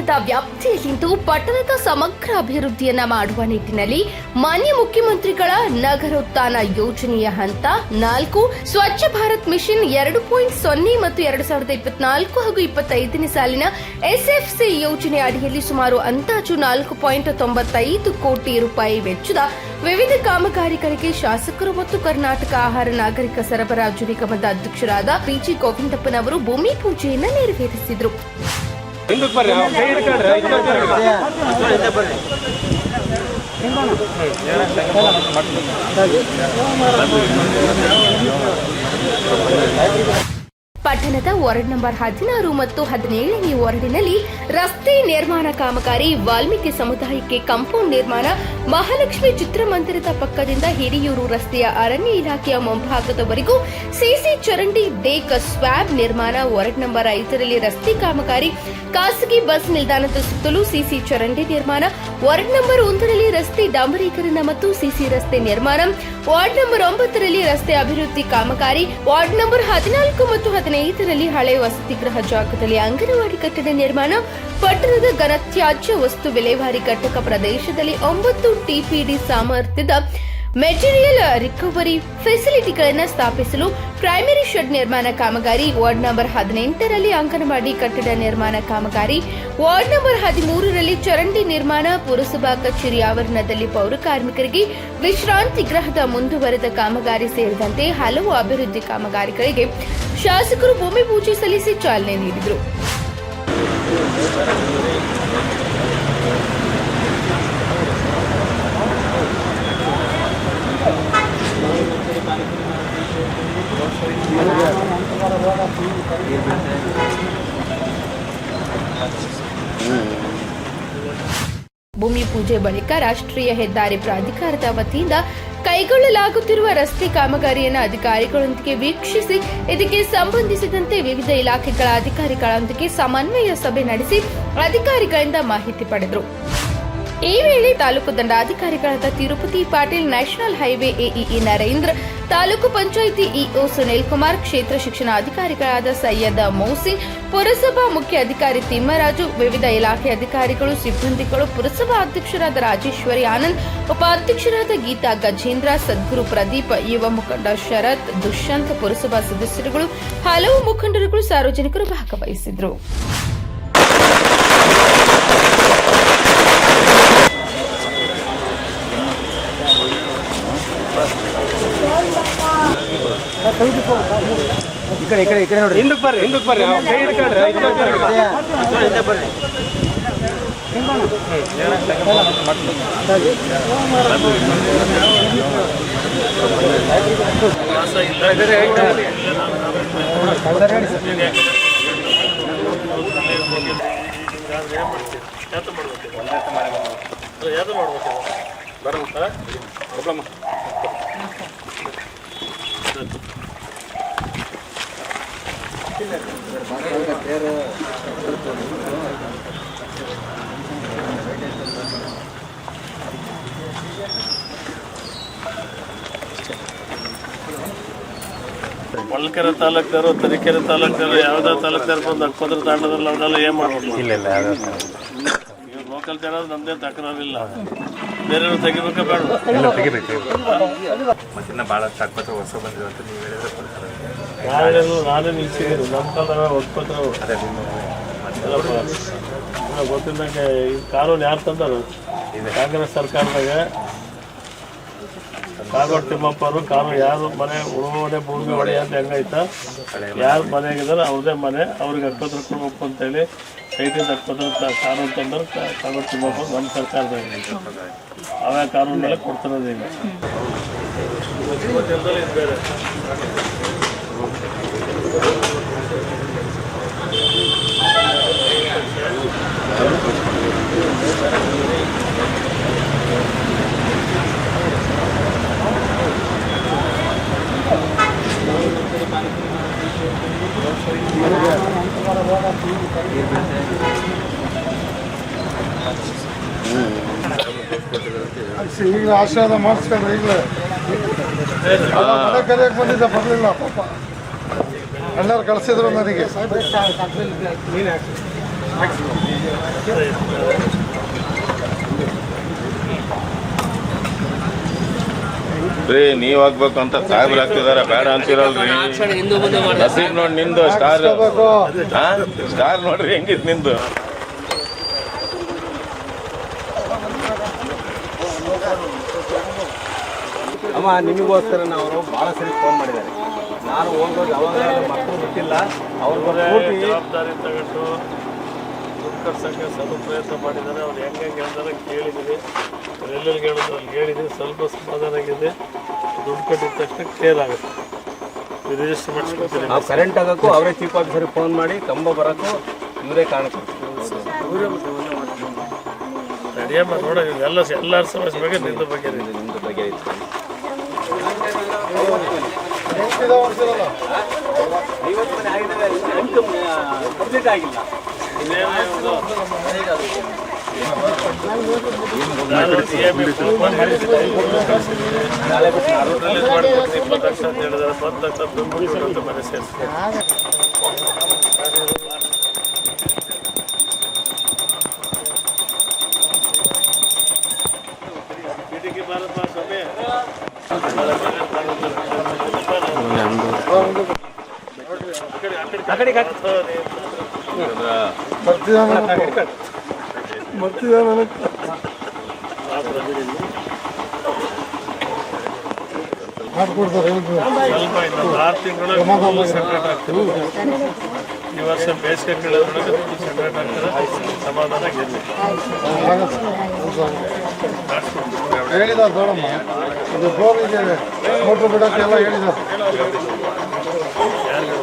ಪಟ್ಟಣದ ವ್ಯಾಪ್ತಿಯಲ್ಲಿಂದು ಪಟ್ಟಣದ ಸಮಗ್ರ ಅಭಿವೃದ್ಧಿಯನ್ನ ಮಾಡುವ ನಿಟ್ಟಿನಲ್ಲಿ ಮಾನ್ಯ ಮುಖ್ಯಮಂತ್ರಿಗಳ ನಗರೋತ್ಥಾನ ಯೋಜನೆಯ ಹಂತ 4 ಸ್ವಚ್ಛ ಭಾರತ್ ಮಿಷನ್ 2.0 ಮತ್ತು 2024 ಹಾಗೂ 25ನೇ ಸಾಲಿನ ಎಸ್ಎಫ್ಸಿ ಯೋಜನೆ ಅಡಿಯಲ್ಲಿ ಸುಮಾರು ಅಂದಾಜು 4.95 ಕೋಟಿ ರೂಪಾಯಿ ವೆಚ್ಚದ ವಿವಿಧ ಕಾಮಗಾರಿಗಳಿಗೆ ಶಾಸಕರು ಮತ್ತು ಕರ್ನಾಟಕ ಆಹಾರ ನಾಗರಿಕ ಸರಬರಾಜು ನಿಗಮದ ಅಧ್ಯಕ್ಷರಾದ ಪಿಜಿ ಗೋವಿಂದಪ್ಪನವರು ಭೂಮಿ ಪೂಜೆಯನ್ನು ನೆರವೇರಿಸಿದರು. ಪಟ್ಟಣದ ವಾರ್ಡ್ ನಂಬರ್ 16 ಮತ್ತು 17ನೇ ವಾರ್ಡಿನಲ್ಲಿ ರಸ್ತೆ ನಿರ್ಮಾಣ ಕಾಮಗಾರಿ, ವಾಲ್ಮೀಕಿ ಸಮುದಾಯಕ್ಕೆ ಕಾಂಪೌಂಡ್ ನಿರ್ಮಾಣ, ಮಹಾಲಕ್ಷ್ಮಿ ಚಿತ್ರಮಂದಿರದ ಪಕ್ಕದಿಂದ ಹಿರಿಯೂರು ರಸ್ತೆಯ ಅರಣ್ಯ ಇಲಾಖೆಯ ಮುಂಭಾಗದವರೆಗೂ ಸಿಸಿ ಚರಂಡಿ ಡೇಕ್ ಸ್ವ್ಯಾಬ್ ನಿರ್ಮಾಣ, ವಾರ್ಡ್ ನಂಬರ್ 5ರಲ್ಲಿ ರಸ್ತೆ ಕಾಮಗಾರಿ, ಖಾಸಗಿ ಬಸ್ ನಿಲ್ದಾಣದ ಸುತ್ತಲೂ ಸಿಸಿ ಚರಂಡಿ ನಿರ್ಮಾಣ, ವಾರ್ಡ್ ನಂಬರ್ 1ರಲ್ಲಿ ರಸ್ತೆ ಡಾಂಬರೀಕರಣ ಮತ್ತು ಸಿಸಿ ರಸ್ತೆ ನಿರ್ಮಾಣ, ವಾರ್ಡ್ ನಂಬರ್ 9ರಲ್ಲಿ ರಸ್ತೆ ಅಭಿವೃದ್ಧಿ ಕಾಮಗಾರಿ, ವಾರ್ಡ್ ನಂಬರ್ 14 ಮತ್ತು 15ರಲ್ಲಿ ಹಳೆ ವಸತಿ ಗೃಹ ಜಾಗದಲ್ಲಿ ಅಂಗನವಾಡಿ ಕಟ್ಟಡ ನಿರ್ಮಾಣ, ಪಟ್ಟಣದ ಘನತ್ಯಾಜ್ಯ ವಸ್ತು ವಿಲೇವಾರಿ ಘಟಕ ಪ್ರದೇಶದಲ್ಲಿ 9 ಟಿಪಿಡಿ ಸಾಮರ್ಥ್ಯದ ಮೆಟೀರಿಯಲ್ ರಿಕವರಿ ಫೆಸಿಲಿಟಿಗಳನ್ನು ಸ್ಥಾಪಿಸಲು ಪ್ರೈಮರಿ ಶೆಡ್ ನಿರ್ಮಾಣ ಕಾಮಗಾರಿ, ವಾರ್ಡ್ ನಂಬರ್ 18ರಲ್ಲಿ ಅಂಗನವಾಡಿ ಕಟ್ಟಡ ನಿರ್ಮಾಣ ಕಾಮಗಾರಿ, ವಾರ್ಡ್ ನಂಬರ್ 13ರಲ್ಲಿ ಚರಂಡಿ ನಿರ್ಮಾಣ, ಪುರಸಭಾ ಕಚೇರಿ ಆವರಣದಲ್ಲಿ ಪೌರ ಕಾರ್ಮಿಕರಿಗೆ ವಿಶ್ರಾಂತಿ ಗೃಹದ ಮುಂದುವರೆದ ಕಾಮಗಾರಿ ಸೇರಿದಂತೆ ಹಲವು ಅಭಿವೃದ್ಧಿ ಕಾಮಗಾರಿಗಳಿಗೆ ಶಾಸಕರು ಭೂಮಿ ಪೂಜೆ ಸಲ್ಲಿಸಿ ಚಾಲನೆ ನೀಡಿದರು. ಭೂಮಿ ಪೂಜೆ ಬಳಿಕ ರಾಷ್ಟ್ರೀಯ ಹೆದ್ದಾರಿ ಪ್ರಾಧಿಕಾರದ ವತಿಯಿಂದ ಕೈಗೊಳ್ಳಲಾಗುತ್ತಿರುವ ರಸ್ತೆ ಕಾಮಗಾರಿಯನ್ನು ಅಧಿಕಾರಿಗಳೊಂದಿಗೆ ವೀಕ್ಷಿಸಿ ಇದಕ್ಕೆ ಸಂಬಂಧಿಸಿದಂತೆ ವಿವಿಧ ಇಲಾಖೆಗಳ ಅಧಿಕಾರಿಗಳೊಂದಿಗೆ ಸಮನ್ವಯ ಸಭೆ ನಡೆಸಿ ಅಧಿಕಾರಿಗಳಿಂದ ಮಾಹಿತಿ ಪಡೆದರು. ಈ ವೇಳೆ ತಾಲೂಕು ದಂಡಾಧಿಕಾರಿಗಳಾದ Tirupati Patil, national highway AEE Narendra, ತಾಲೂಕು ಪಂಚಾಯಿತಿ ಇಒ ಸುನಿಲ್ ಕುಮಾರ್, ಕ್ಷೇತ್ರ ಶಿಕ್ಷಣಾಧಿಕಾರಿಗಳಾದ ಸೈಯದ್ ಮೌಸಿನ್, ಪುರಸಭಾ ಮುಖ್ಯ ಅಧಿಕಾರಿ ತಿಮ್ಮರಾಜು, ವಿವಿಧ ಇಲಾಖೆ ಅಧಿಕಾರಿಗಳು, ಸಿಬ್ಬಂದಿಗಳು, ಪುರಸಭಾ ಅಧ್ಯಕ್ಷರಾದ ರಾಜೇಶ್ವರಿ ಆನಂದ್, ಉಪಾಧ್ಯಕ್ಷರಾದ ಗೀತಾ ಗಜೇಂದ್ರ, ಸದ್ಗುರು ಪ್ರದೀಪ್, ಯುವ ಮುಖಂಡ ಶರತ್, ದುಷ್ಯಂತ್, ಪುರಸಭಾ ಸದಸ್ಯರುಗಳು, ಹಲವು ಮುಖಂಡರುಗಳು, ಸಾರ್ವಜನಿಕರು ಭಾಗವಹಿಸಿದರು. ಈ ಕಡೆ ನೋಡಿ, ಹಿಂದಕ್ಕೆ ಬರ್ರಿ ಕೈ ಹಿಡ್ಕೊಳ್ರಿ, ಬರ್ರಿ. ಹೊಳಲ್ಕೆರೆ ತಾಲೂಕರು, ತರೀಕೆರೆ ತಾಲೂಕರು, ಯಾವ್ದೋ ತಾಲೂಕರು ಬಂದು ಅಕ್ಕೋದ್ರ ತಾಂಡದ್ರಲ್ಲ, ಅವನ್ನೆಲ್ಲ ಏನ್ ಮಾಡ್ಬೋದು? ಇಲ್ಲ ಇವ್ರು ಲೋಕಲ್ ಜನ ನಮ್ದೇ ತಕರಾರಿಲ್ಲ, ಬೇರೆಯವ್ರು ತೆಗಿಬೇಕಾ ಬೇಡ? ತೆಗಿಬೇಕು. ಮತ್ತಿನ್ನ ಭಾಳ ತಾಕಪತ್ರ ಹೊಸ ಬಂದಿರೋ ಅಂತ ನೀವು ಹೇಳಿದ್ರೆ ನಾನೇ ನಿಲ್ಸಿದ್ದೀನಿ. ನಮ್ಮ ಕಾಲದಾಗ ಒಪ್ಕೋತಾರ ಗೊತ್ತಿದ್ದಂಗೆ ಈ ಕಾನೂನು ಯಾರು ತಂದರು? ಕಾಂಗ್ರೆಸ್ ಸರ್ಕಾರದಾಗ ಕಾಗೋಡು ತಿಮ್ಮಪ್ಪರು ಕಾನೂನು ಯಾರು ಮನೆ ಉಳುವನೆ ಭೂಮಿ ಹೊಡೆ ಅಂತ ಹೆಂಗೈತ, ಯಾರು ಮನೆಗಿದಾರೆ ಅವ್ರದೇ ಮನೆ, ಅವ್ರಿಗೆ ಹಕ್ಕೋದ್ರ ಕೊಡ್ಬೇಕು ಅಂತೇಳಿ ರೈತರಿಂದ ಹಕ್ಕೋದ್ರ ಕಾನೂನು ತಂದ್ರೆ ಕಾಗೋಡು ತಿಮ್ಮಪ್ಪ ನಮ್ಮ ಸರ್ಕಾರದಾಗ ಅವೇ ಕಾನೂನೆಲ್ಲ ಕೊಡ್ತಿರೋದು. ಈಗ ಬೇರೆ ಈಗ ಆಶೀರ್ವಾದ ಮಾಡಿಸ್ಕೊಂಡ್ರೆ ಈಗಲೇ ಮನೆ ಕರೆಯಕ್ಕೆ ಬಂದಿದ್ದ, ಬರಲಿಲ್ಲ ಪಾಪ. ಎಲ್ಲರೂ ಕಳಿಸಿದ್ರು ನನಗೆ. ರೀ ನೀವ್ ಆಗ್ಬೇಕು ಅಂತ ಸಾಹೇಬ್ರು ಆಗ್ತಿದಾರ ಬೇಡ ಅಂತಿರಲ್ರಿ. ನಸೀಬ್ ನೋಡಿ ನಿಂದು ಸ್ಟಾರ್ ಸ್ಟಾರ್ ನೋಡ್ರಿ ಹೆಂಗಿತ್ ನಿಂದು. ಅಮ್ಮ ನಿಮಗೋಸ್ಕರ ಅವರು ಭಾಳ ಸರಿ ಫೋನ್ ಮಾಡಿದ್ದಾರೆ. ನಾನು ಹೋಗೋದು ಯಾವಾಗ ಮಕ್ಕಳು ಗೊತ್ತಿಲ್ಲ. ಅವ್ರಿಗೆ ಜವಾಬ್ದಾರಿ ತಗೊಂಡು ದುಡ್ಡು ಕಟ್ಸೋಕ್ಕೆ ಸ್ವಲ್ಪ ಪ್ರಯತ್ನ ಮಾಡಿದ್ದಾರೆ. ಅವ್ರು ಹೆಂಗೆ ಹೇಳ್ತಾರೆ ಕೇಳಿದ್ದೀನಿ, ಎಲ್ಲೆಲ್ಲಿ ಹೇಳಿದ್ರು ಅಲ್ಲಿ ಹೇಳಿದ್ದೀನಿ. ಸ್ವಲ್ಪ ಸಮಾಧಾನ ಆಗಿದೆ. ದುಡ್ಡು ಕಟ್ಟಿದ ತಕ್ಷಣ ಕ್ಲಿಯರ್ ಆಗುತ್ತೆ. ರಿಜಿಸ್ಟರ್ ಮಾಡಿಸ್ಕೊತೀನಿ. ನಾವು ಕರೆಂಟ್ ಆಗೋಕ್ಕೂ ಅವರೇ ಚೀಫ್ ಆಫೀಸರಿಗೆ ಫೋನ್ ಮಾಡಿ ಕಂಬ ಬರೋಕ್ಕೂ ಇವರೇ ಕಾರಣ ಕೊಡ್ತೀವಿ. ನಡಿಯಮ್ಮ ನೋಡ ಎಲ್ಲರ ಸಮಸ್ಯೆ ಬಗ್ಗೆ ನಿಂದು ಬಗ್ಗೆ ನಿಮ್ಮದು ಬಗ್ಗೆ ಇತ್ತು. ಕಂಪ್ಲೀಟ್ ಆಗಿಲ್ಲ. ಮಾಡ್ಕೊಡ್ತೀನಿ 20 ಲಕ್ಷ ಅಂತ ಹೇಳಿದ್ರೆ 10 ಲಕ್ಷ ದುಡ್ಡು ಮನೆ ಸೇರಿಸ್ತೀನಿ. ಮಾಡ್ಕೊಡ್ತಾರೆ ಸ್ವಲ್ಪ ಇನ್ನೊಂದು 6 ತಿಂಗಳು ಸೆಪ್ರೇಟ್ ಆಗ್ತೀವಿ. ಈ ವರ್ಷ ಬೇಸಿಗೆ ಕಳೆದ್ರೊಳಗೆ ಸೆಪ್ರೇಟ್ ಆಗ್ತಾರೆ. ಸಮಾಧಾನ ಗೆಲ್ಲಿ ಹೇಳಿದ ದೊಡ್ಡಮ್ಮ ಇದು ಬೋರಿಗೆ ಮೋಟ್ರ್ ಬಿಡೋಕ್ಕೆಲ್ಲ ಹೇಳಿದ. ಯಾರು